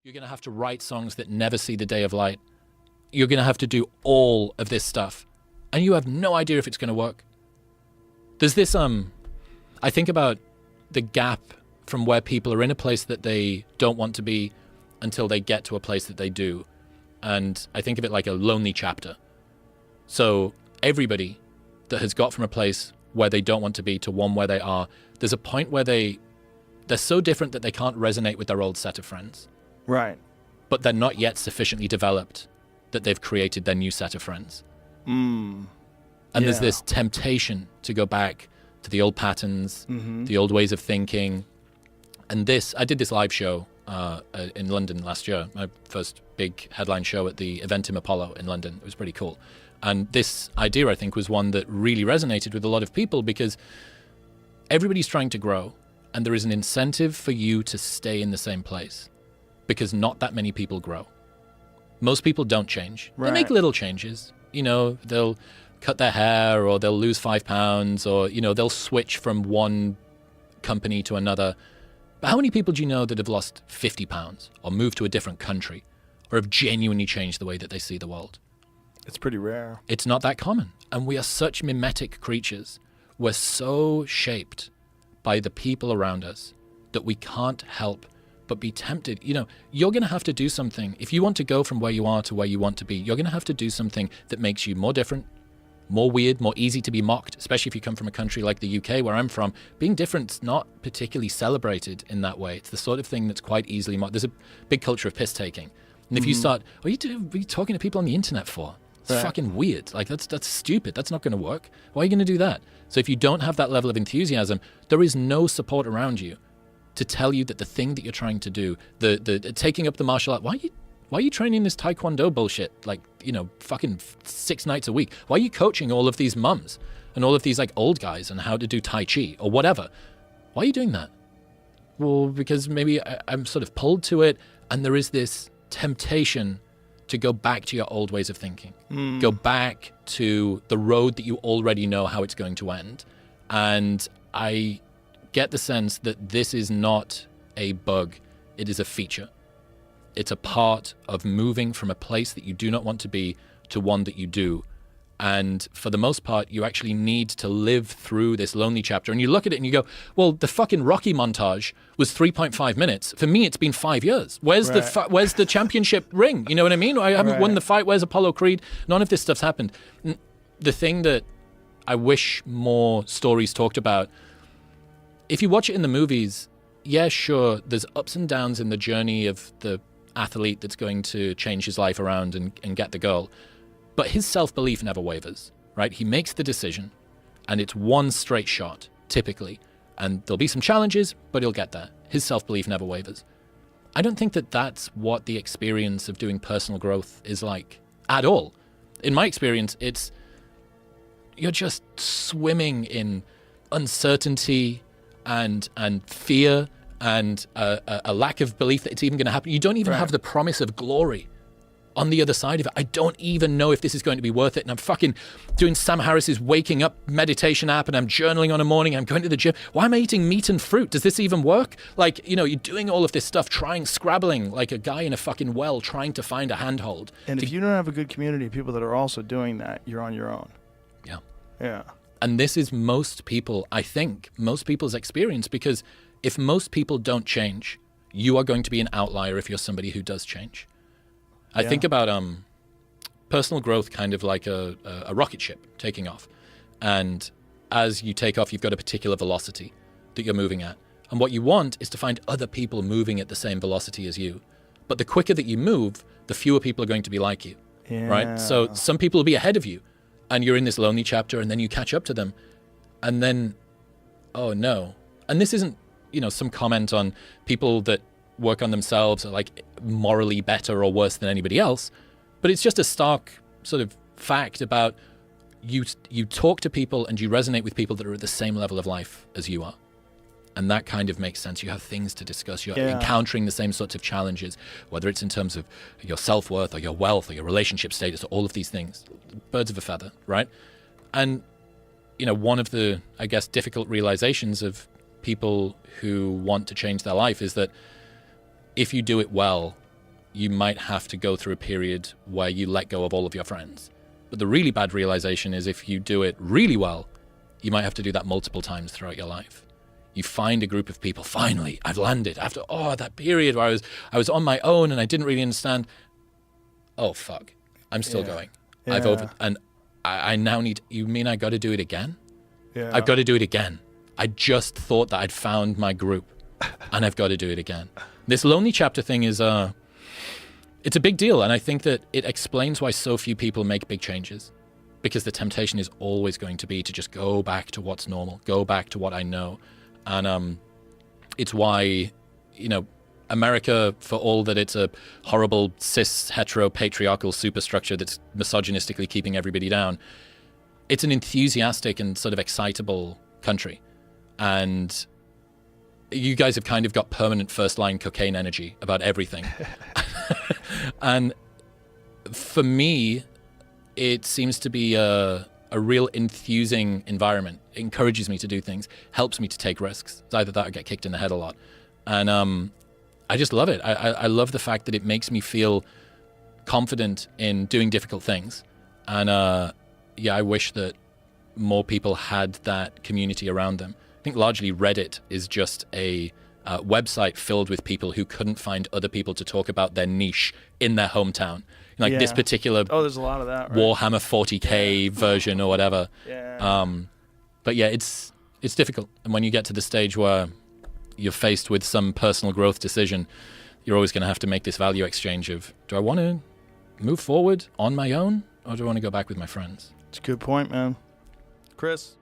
You're going to have to write songs that never see the day of light. You're going to have to do all of this stuff. And you have no idea if it's going to work. There's this, I think about the gap from where people are in a place that they don't want to be until they get to a place that they do. And I think of it like a lonely chapter. So everybody that has got from a place where they don't want to be to one where they are, there's a point where they're so different that they can't resonate with their old set of friends. Right. But they're not yet sufficiently developed that they've created their new set of friends. And there's this temptation to go back to the old patterns, the old ways of thinking. And I did this live show in London last year, my first big headline show at the Eventim Apollo in London. It was pretty cool. And this idea, I think, was one that really resonated with a lot of people because everybody's trying to grow and there is an incentive for you to stay in the same place because not that many people grow. Most people don't change. Right. They make little changes. You know, they'll cut their hair or they'll lose 5 pounds or, you know, they'll switch from one company to another. But how many people do you know that have lost 50 pounds or moved to a different country or have genuinely changed the way that they see the world? It's pretty rare. It's not that common. And we are such mimetic creatures. We're so shaped by the people around us that we can't help but be tempted. You know, you're going to have to do something. If you want to go from where you are to where you want to be, you're going to have to do something that makes you more different, more weird, more easy to be mocked, especially if you come from a country like the UK, where I'm from. Being different's not particularly celebrated in that way. It's the sort of thing that's quite easily mocked. There's a big culture of piss-taking. And if you start, what are you talking to people on the internet for? It's fucking weird. Like, that's stupid. That's not going to work. Why are you going to do that? So if you don't have that level of enthusiasm, there is no support around you to tell you that the thing that you're trying to do, the taking up the martial art, why are you training this Taekwondo bullshit, like, you know, fucking 6 nights a week? Why are you coaching all of these mums and all of these, like, old guys on how to do Tai Chi or whatever? Why are you doing that? Well, because maybe I'm sort of pulled to it, and there is this temptation to go back to your old ways of thinking. Go back to the road that you already know how it's going to end. And I get the sense that this is not a bug, it is a feature. It's a part of moving from a place that you do not want to be to one that you do. And for the most part, you actually need to live through this lonely chapter. And you look at it and you go, well, the fucking Rocky montage was 3.5 minutes. For me, it's been 5 years. Where's the championship ring? You know what I mean? I haven't won the fight. Where's Apollo Creed? None of this stuff's happened. The thing that I wish more stories talked about, if you watch it in the movies, yeah, sure, there's ups and downs in the journey of the athlete that's going to change his life around and get the girl. But his self-belief never wavers, right? He makes the decision, and it's one straight shot, typically. And there'll be some challenges, but he'll get there. His self-belief never wavers. I don't think that that's what the experience of doing personal growth is like at all. In my experience, you're just swimming in uncertainty and fear and a lack of belief that it's even going to happen. You don't even have the promise of glory on the other side of it. I don't even know if this is going to be worth it. And I'm fucking doing Sam Harris's waking up meditation app, and I'm journaling on a morning. I'm going to the gym. Why am I eating meat and fruit? Does this even work? Like, you know, you're doing all of this stuff, scrabbling like a guy in a fucking well, trying to find a handhold. And if you don't have a good community of people that are also doing that, you're on your own. Yeah. Yeah. And this is most people's experience, because if most people don't change, you are going to be an outlier if you're somebody who does change. I think about personal growth kind of like a rocket ship taking off. And as you take off, you've got a particular velocity that you're moving at. And what you want is to find other people moving at the same velocity as you. But the quicker that you move, the fewer people are going to be like you, right? So some people will be ahead of you, and you're in this lonely chapter, and then you catch up to them. And then, oh no. And this isn't, you know, some comment on people that work on themselves are like morally better or worse than anybody else, but it's just a stark sort of fact about you talk to people and you resonate with people that are at the same level of life as you are. And that kind of makes sense. You have things to discuss. You're encountering the same sorts of challenges, whether it's in terms of your self-worth or your wealth or your relationship status or all of these things. Birds of a feather, right? And, you know, one of the, I guess, difficult realizations of people who want to change their life is that if you do it well, you might have to go through a period where you let go of all of your friends. But the really bad realization is if you do it really well, you might have to do that multiple times throughout your life. You find a group of people, finally, I've landed after that period where I was on my own and I didn't really understand. Oh, fuck. I'm still going. Yeah. I now need, you mean I got to do it again? Yeah. I've got to do it again. I just thought that I'd found my group and I've got to do it again. This lonely chapter thing is, it's a big deal. And I think that it explains why so few people make big changes, because the temptation is always going to be to just go back to what's normal, go back to what I know. And it's why, you know, America, for all that it's a horrible cis hetero patriarchal superstructure that's misogynistically keeping everybody down, it's an enthusiastic and sort of excitable country. And you guys have kind of got permanent first line cocaine energy about everything. And for me, it seems to be a real enthusing environment. It encourages me to do things, helps me to take risks. It's either that or get kicked in the head a lot. And I just love it. I love the fact that it makes me feel confident in doing difficult things. And I wish that more people had that community around them. I think largely Reddit is just a website filled with people who couldn't find other people to talk about their niche in their hometown. Like this particular there's a lot of that, right? Warhammer 40K version or whatever. Yeah. But yeah, it's difficult. And when you get to the stage where you're faced with some personal growth decision, you're always going to have to make this value exchange of, do I want to move forward on my own or do I want to go back with my friends? It's a good point, man. Chris?